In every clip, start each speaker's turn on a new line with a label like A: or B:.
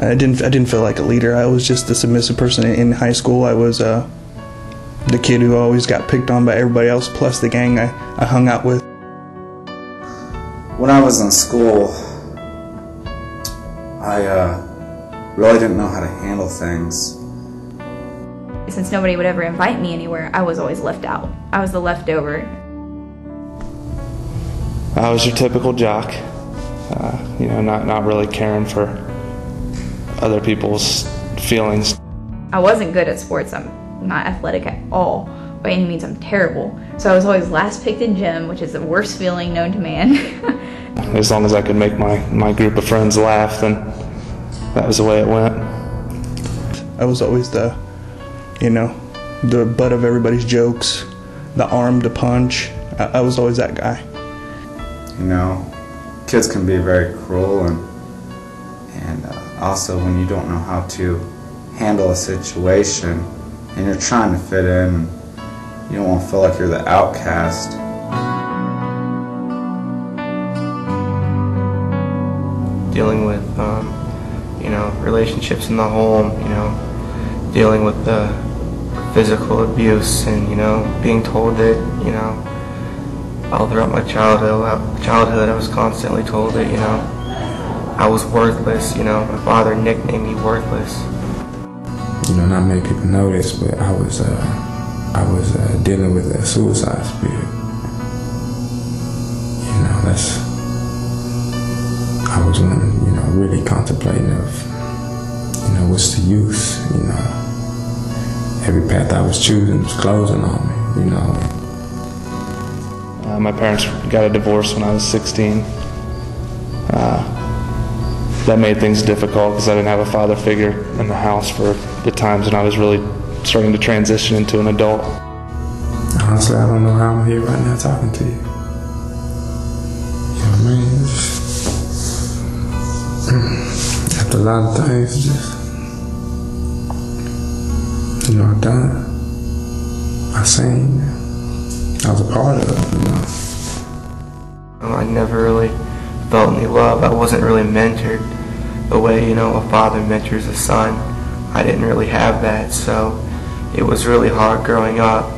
A: I didn't feel like a leader. I was just the submissive person in high school. I was the kid who always got picked on by everybody else, plus the gang I hung out with.
B: When I was in school, I really didn't know how to handle things.
C: Since nobody would ever invite me anywhere, I was always left out. I was the leftover.
D: I was your typical jock, not really caring for other people's feelings.
C: I wasn't good at sports. I'm not athletic at all. By any means, I'm terrible. So I was always last picked in gym, which is the worst feeling known to man.
D: As long as I could make my group of friends laugh, then that was the way it went.
A: I was always the butt of everybody's jokes, the arm to punch. I was always that guy.
B: Kids can be very cruel, and also when you don't know how to handle a situation and you're trying to fit in, you don't want to feel like you're the outcast.
E: Dealing with, relationships in the home, dealing with the physical abuse, and, being told that, all throughout my childhood I was constantly told that, I was worthless, my father nicknamed me worthless.
F: Not many people know this, but I was dealing with a suicide spirit. I was really contemplating of, what's the use, Every path I was choosing was closing on me,
D: My parents got a divorce when I was 16. That made things difficult because I didn't have a father figure in the house for the times when I was really starting to transition into an adult.
F: Honestly, I don't know how I'm here right now talking to you. You know what I mean? After a lot of things, I've done, I seen, I was a part of it,
E: I never really felt any love. I wasn't really mentored the way, a father mentors a son. I didn't really have that, so it was really hard growing up.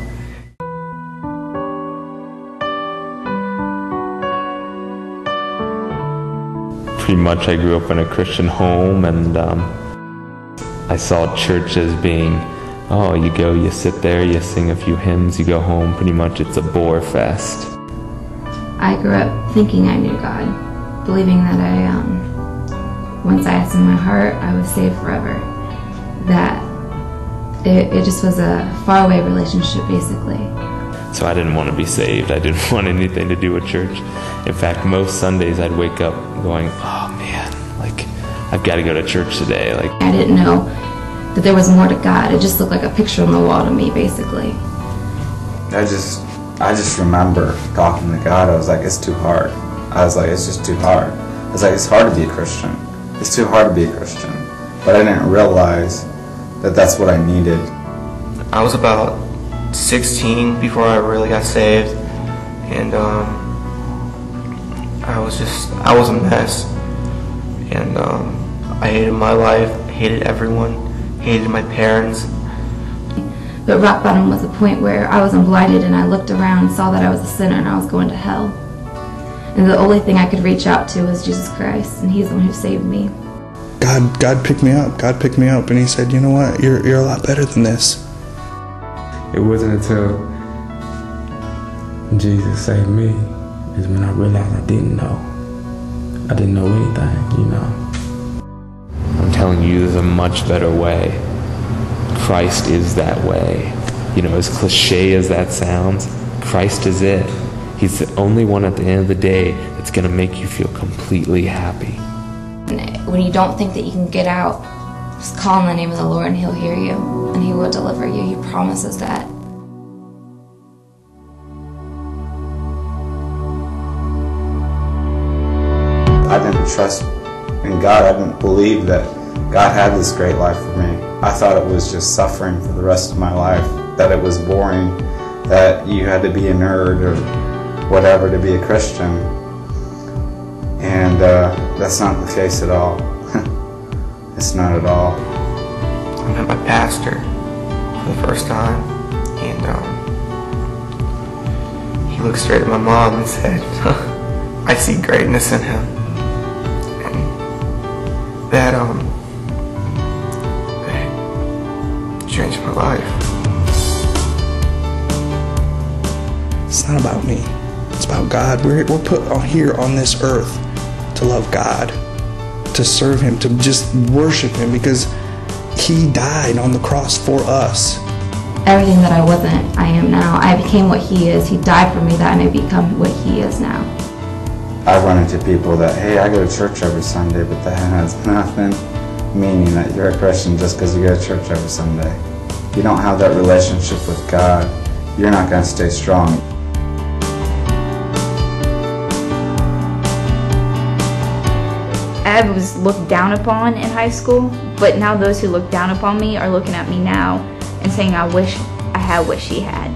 G: Pretty much I grew up in a Christian home, and I saw church as being, you go, you sit there, you sing a few hymns, you go home. Pretty much it's a bore fest.
H: I grew up thinking I knew God, believing that once I asked in my heart, I was saved forever. That it just was a faraway relationship, basically.
G: So I didn't want to be saved. I didn't want anything to do with church. In fact, most Sundays I'd wake up going, oh man, I've got to go to church today.
H: I didn't know that there was more to God. It just looked like a picture on the wall to me, basically.
B: I just remember talking to God. I was like, it's too hard. I was like, it's just too hard. I was like, it's hard to be a Christian. It's too hard to be a Christian. But I didn't realize that that's what I needed.
E: I was about 16 before I really got saved, and I was a mess, and I hated my life, hated everyone, hated my parents.
H: But rock bottom was a point where I was blinded, and I looked around and saw that I was a sinner and I was going to hell. And the only thing I could reach out to was Jesus Christ, and He's the one who saved me.
A: God picked me up. God picked me up, and He said, you know what? You're a lot better than this.
F: It wasn't until Jesus saved me is when I realized I didn't know. I didn't know anything,
G: I'm telling you, there's a much better way. Christ is that way. As cliche as that sounds, Christ is it. He's the only one at the end of the day that's going to make you feel completely happy.
H: When you don't think that you can get out, just call on the name of the Lord and He'll hear you and He will deliver you. He promises that.
B: I didn't trust in God. I didn't believe that God had this great life for me. I thought it was just suffering for the rest of my life, that it was boring, that you had to be a nerd or whatever to be a Christian. And that's not the case at all. It's not at all.
E: I met my pastor for the first time, and he looked straight at my mom and said, I see greatness in him. And that changed my life.
A: It's not about me. It's about God. We're put here on this earth to love God, to serve Him, to just worship Him, because He died on the cross for us.
H: Everything that I wasn't, I am now. I became what He is. He died for me that I may become what He is now.
B: I've run into people that, hey, I go to church every Sunday, but that has nothing meaning that you're a Christian just because you go to church every Sunday. If you don't have that relationship with God, you're not going to stay strong.
C: I was looked down upon in high school, but now those who look down upon me are looking at me now and saying, I wish I had what she had.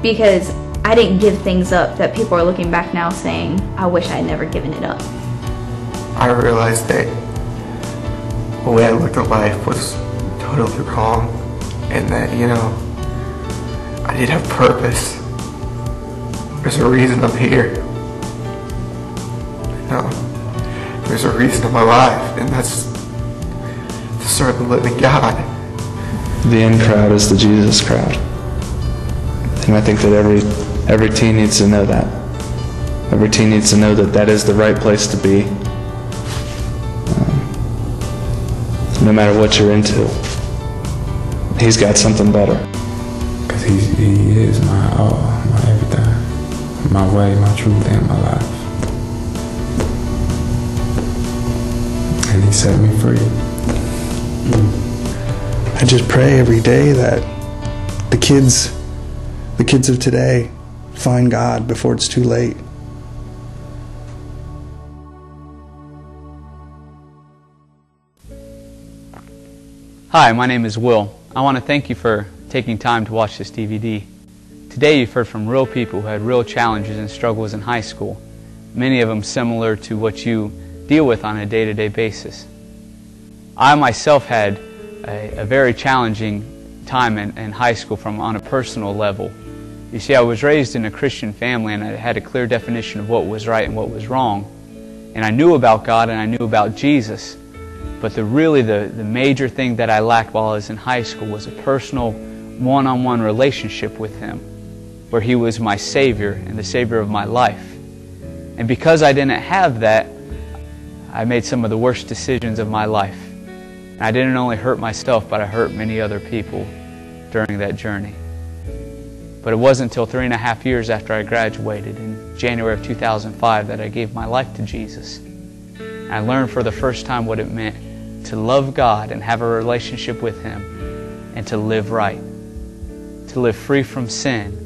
C: Because I didn't give things up that people are looking back now saying, I wish I had never given it up.
E: I realized that the way I looked at life was totally wrong, and that, I did have purpose. There's a reason I'm here. There's a reason in my life, and that's to serve the living God.
D: The in crowd is the Jesus crowd. And I think that every teen needs to know that. Every teen needs to know that that is the right place to be. No matter what you're into, He's got something better.
F: Because he is my all, my everything. My way, my truth, and my life. And He set me free.
A: I just pray every day that the kids of today find God before it's too late.
I: Hi, my name is Will. I want to thank you for taking time to watch this DVD. Today you've heard from real people who had real challenges and struggles in high school, many of them similar to what you deal with on a day-to-day basis. I myself had a very challenging time in high school on a personal level. You see, I was raised in a Christian family, and I had a clear definition of what was right and what was wrong. And I knew about God and I knew about Jesus. But the major thing that I lacked while I was in high school was a personal one-on-one relationship with Him, where He was my Savior and the Savior of my life. And because I didn't have that, I made some of the worst decisions of my life. And I didn't only hurt myself, but I hurt many other people during that journey. But it wasn't until 3.5 years after I graduated in January of 2005 that I gave my life to Jesus. And I learned for the first time what it meant to love God and have a relationship with Him, and to live right, to live free from sin,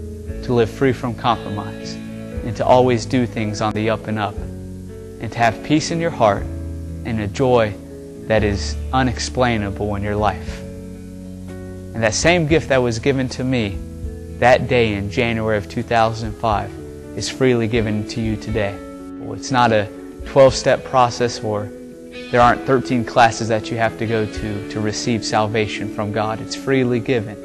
I: to live free from compromise, and to always do things on the up and up, and to have peace in your heart and a joy that is unexplainable in your life. And that same gift that was given to me that day in January of 2005 is freely given to you today. It's not a 12-step process, or there aren't 13 classes that you have to go to receive salvation from God. It's freely given.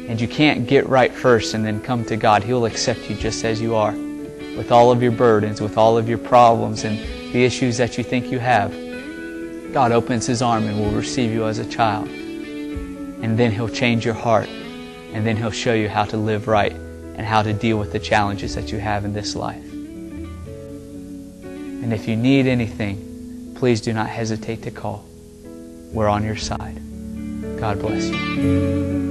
I: And you can't get right first and then come to God. He'll accept you just as you are, with all of your burdens, with all of your problems and the issues that you think you have. God opens His arm and will receive you as a child. And then He'll change your heart. And then He'll show you how to live right and how to deal with the challenges that you have in this life. And if you need anything, please do not hesitate to call. We're on your side. God bless you.